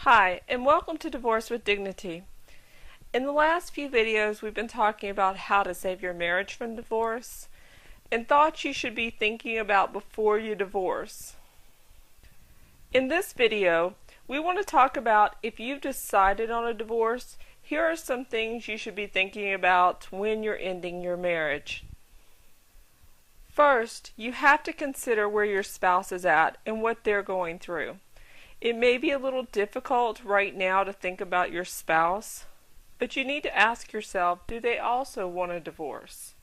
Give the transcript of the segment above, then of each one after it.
Hi, and welcome to Divorce with Dignity. In the last few videos, we've been talking about how to save your marriage from divorce and thoughts you should be thinking about before you divorce. In this video, we want to talk about if you've decided on a divorce, here are some things you should be thinking about when you're ending your marriage. First, you have to consider where your spouse is at and what they're going through. It may be a little difficult right now to think about your spouse, but you need to ask yourself, do they also want a divorce?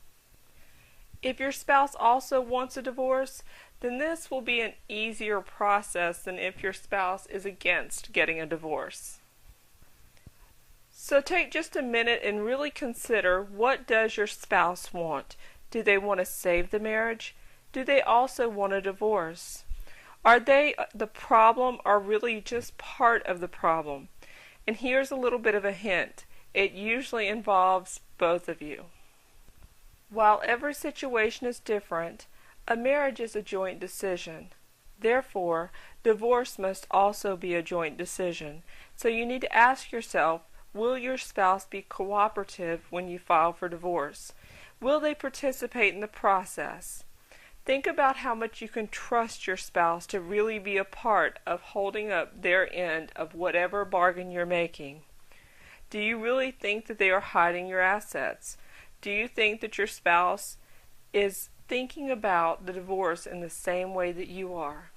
If your spouse also wants a divorce, then this will be an easier process than if your spouse is against getting a divorce. So take just a minute and really consider, what does your spouse want? Do they want to save the marriage? Do they also want a divorce? Are they the problem or really just part of the problem? And here's a little bit of a hint. It usually involves both of you. While every situation is different, a marriage is a joint decision. Therefore, divorce must also be a joint decision. So you need to ask yourself, will your spouse be cooperative when you file for divorce? Will they participate in the process? Think about how much you can trust your spouse to really be a part of holding up their end of whatever bargain you're making. Do you really think that they are hiding your assets? Do you think that your spouse is thinking about the divorce in the same way that you are?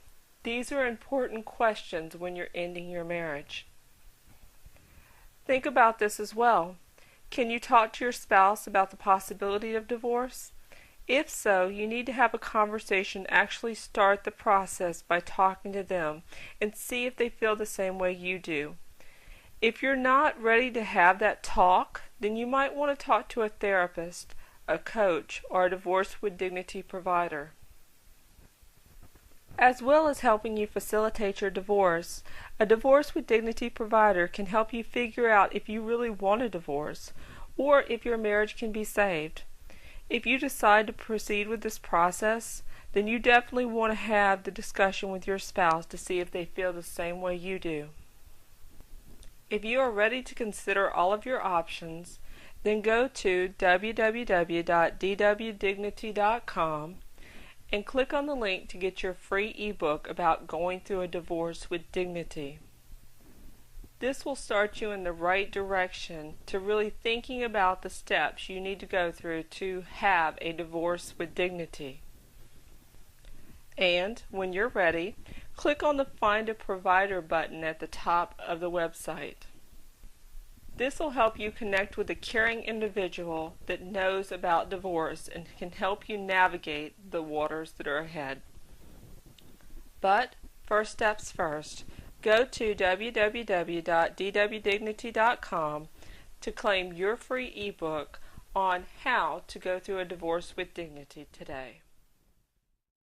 These are important questions when you're ending your marriage. Think about this as well. Can you talk to your spouse about the possibility of divorce? If so, you need to have a conversation, actually start the process by talking to them and see if they feel the same way you do. If you're not ready to have that talk, then you might want to talk to a therapist, a coach, or a Divorce with Dignity provider. As well as helping you facilitate your divorce, a Divorce with Dignity provider can help you figure out if you really want a divorce or if your marriage can be saved. If you decide to proceed with this process, then you definitely want to have the discussion with your spouse to see if they feel the same way you do. If you are ready to consider all of your options, then go to www.dwdignity.com and click on the link to get your free ebook about going through a divorce with dignity. This will start you in the right direction to really thinking about the steps you need to go through to have a divorce with dignity. And when you're ready, click on the Find a Provider button at the top of the website. This will help you connect with a caring individual that knows about divorce and can help you navigate the waters that are ahead. But first steps first. Go to www.dwdignity.com to claim your free ebook on how to go through a divorce with dignity today.